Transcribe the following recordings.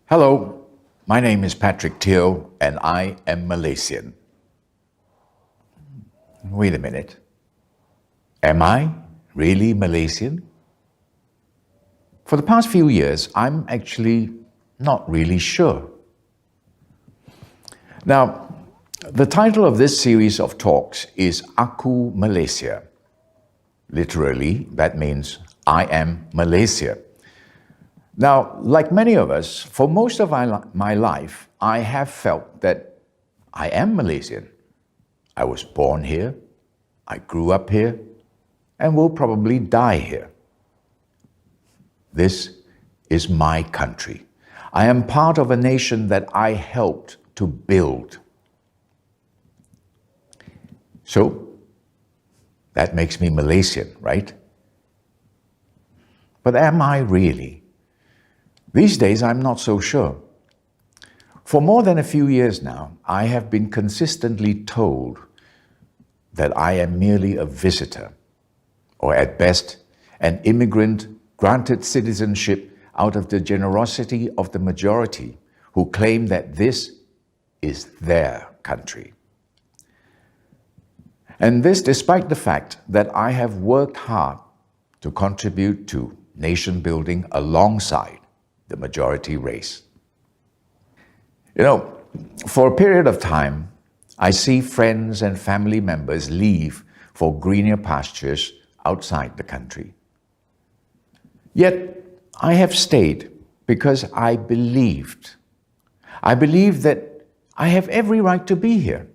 Hello, my name is Patrick Teoh and I am Malaysian. Wait a minute. Am I really Malaysian? For the past few years, I'm actually not really sure. Now, the title of this series of talks is Aku Malaysia. Literally, that means I am Malaysia. Now, like many of us, for most of my life, I have felt that I am Malaysian. I was born here, I grew up here, and will probably die here. This is my country. I am part of a nation that I helped to build. So, that makes me Malaysian, right? But am I really? These days, I'm not so sure. For more than a few years now, I have been consistently told that I am merely a visitor, or at best, an immigrant granted citizenship out of the generosity of the majority who claim that this is their country. And this despite the fact that I have worked hard to contribute to nation building alongside the majority race. You know, for a period of time, I see friends and family members leave for greener pastures outside the country. Yet, I have stayed because I believed. I believed that I have every right to be here,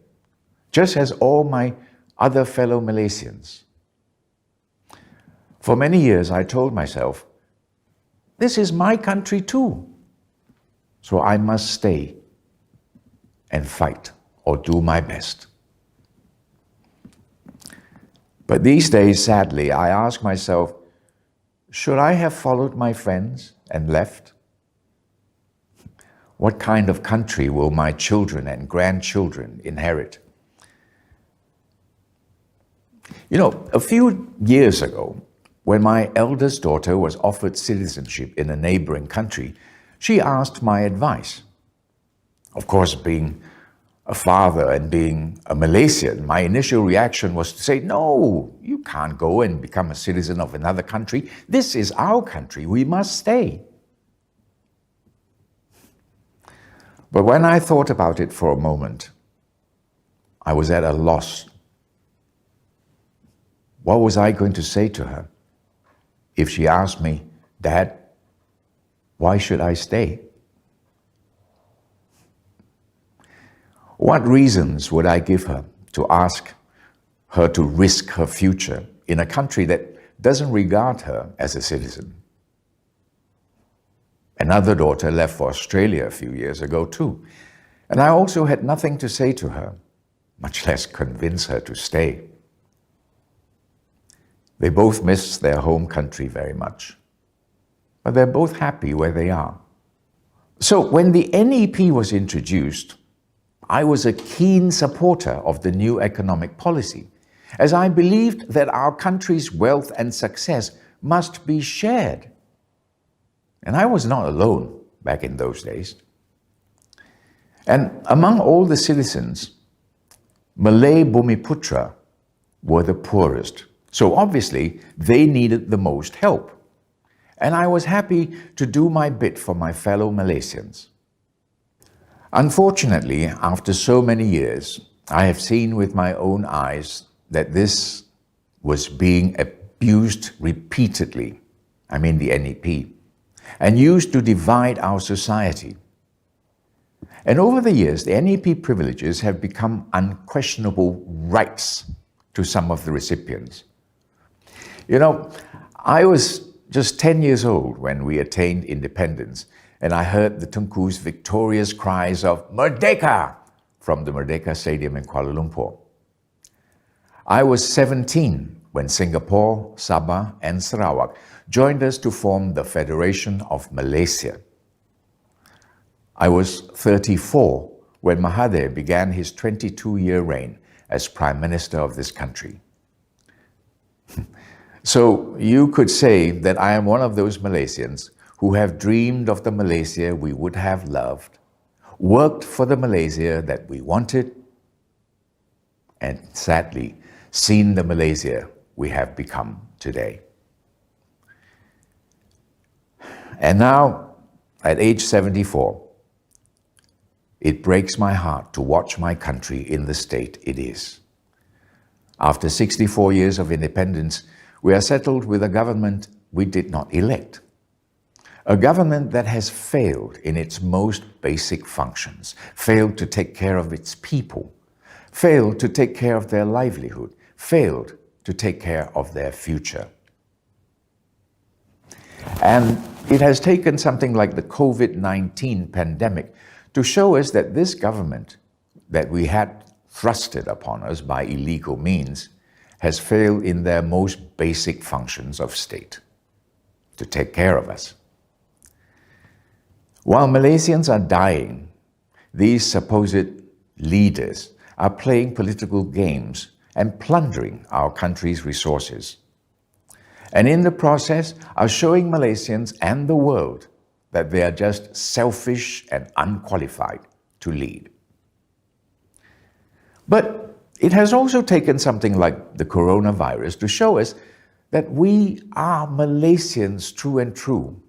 just as all my other fellow Malaysians. For many years, I told myself, this is my country too, so I must stay and fight or do my best. But these days, sadly, I ask myself, should I have followed my friends and left? What kind of country will my children and grandchildren inherit? You know, a few years ago, when my eldest daughter was offered citizenship in a neighboring country, she asked my advice. Of course, being a father and being a Malaysian, my initial reaction was to say, no, you can't go and become a citizen of another country. This is our country. We must stay. But when I thought about it for a moment, I was at a loss. What was I going to say to her if she asked me, Dad, why should I stay? What reasons would I give her to ask her to risk her future in a country that doesn't regard her as a citizen? Another daughter left for Australia a few years ago too, and I also had nothing to say to her, much less convince her to stay. They both miss their home country very much, but they're both happy where they are. So when the NEP was introduced, I was a keen supporter of the new economic policy, as I believed that our country's wealth and success must be shared. And I was not alone back in those days. And among all the citizens, Malay Bumiputra were the poorest. So obviously, they needed the most help. And I was happy to do my bit for my fellow Malaysians. Unfortunately, after so many years, I have seen with my own eyes that this was being abused repeatedly, I mean the NEP, and used to divide our society. And over the years, the NEP privileges have become unquestionable rights to some of the recipients. You know, I was just 10 years old when we attained independence, and I heard the Tunku's victorious cries of Merdeka from the Merdeka Stadium in Kuala Lumpur. I was 17 when Singapore, Sabah, and Sarawak joined us to form the Federation of Malaysia. I was 34 when Mahathir began his 22-year reign as Prime Minister of this country. So you could say that I am one of those Malaysians who have dreamed of the Malaysia we would have loved, worked for the Malaysia that we wanted, and sadly, seen the Malaysia we have become today. And now, at age 74, it breaks my heart to watch my country in the state it is. After 64 years of independence, we are settled with a government we did not elect. A government that has failed in its most basic functions, failed to take care of its people, failed to take care of their livelihood, failed to take care of their future. And it has taken something like the COVID-19 pandemic to show us that this government that we had thrusted upon us by illegal means has failed in their most basic functions of state, to take care of us. While Malaysians are dying, these supposed leaders are playing political games and plundering our country's resources. And in the process are showing Malaysians and the world that they are just selfish and unqualified to lead. But it has also taken something like the coronavirus to show us that we are Malaysians true and true,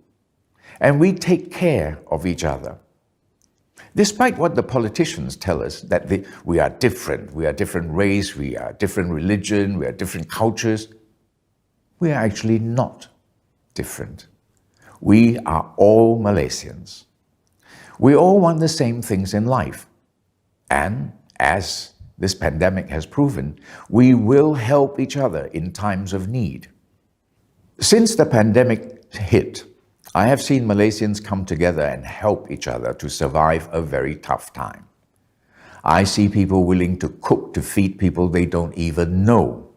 and we take care of each other. Despite what the politicians tell us, that we are different race, we are different religion, we are different cultures, we are actually not different. We are all Malaysians. We all want the same things in life. And as this pandemic has proven, we will help each other in times of need. Since the pandemic hit, I have seen Malaysians come together and help each other to survive a very tough time. I see people willing to cook to feed people they don't even know.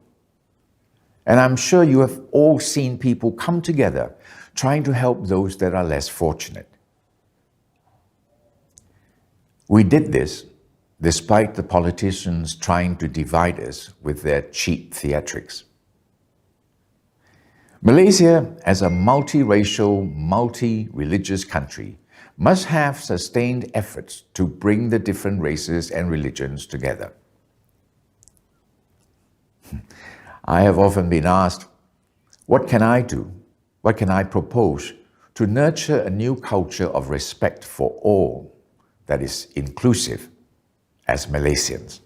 And I'm sure you have all seen people come together trying to help those that are less fortunate. We did this despite the politicians trying to divide us with their cheap theatrics. Malaysia, as a multiracial, multi-religious country, must have sustained efforts to bring the different races and religions together. I have often been asked, what can I do? What can I propose to nurture a new culture of respect for all that is inclusive as Malaysians?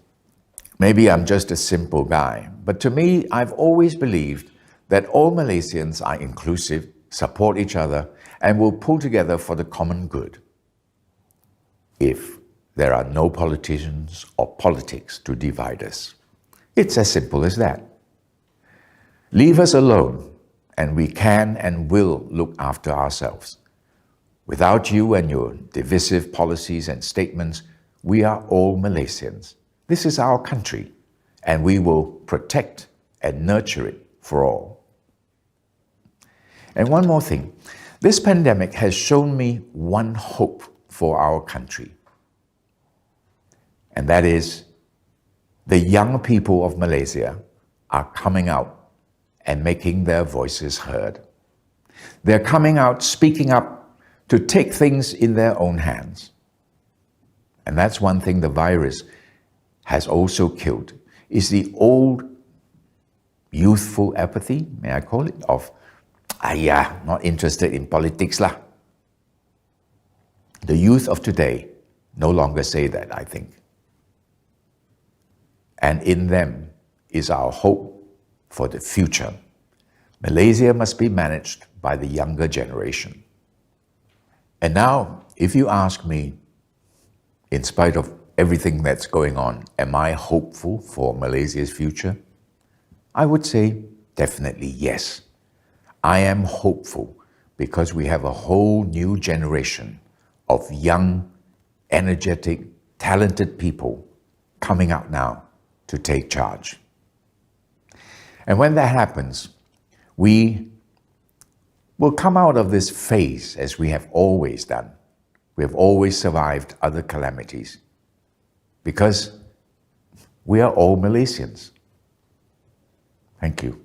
Maybe I'm just a simple guy, but to me, I've always believed that all Malaysians are inclusive, support each other, and will pull together for the common good, if there are no politicians or politics to divide us. It's as simple as that. Leave us alone, and we can and will look after ourselves. Without you and your divisive policies and statements, we are all Malaysians. This is our country, and we will protect and nurture it for all. And one more thing, this pandemic has shown me one hope for our country. And that is, the young people of Malaysia are coming out and making their voices heard. They're coming out, speaking up to take things in their own hands. And that's one thing the virus has also killed, is the old youthful apathy, may I call it, of, not interested in politics lah. The youth of today no longer say that, I think. And in them is our hope for the future. Malaysia must be managed by the younger generation. And now, if you ask me, in spite of everything that's going on, am I hopeful for Malaysia's future? I would say definitely yes. I am hopeful because we have a whole new generation of young, energetic, talented people coming out now to take charge. And when that happens, we will come out of this phase as we have always done. We have always survived other calamities because we are all Malaysians. Thank you.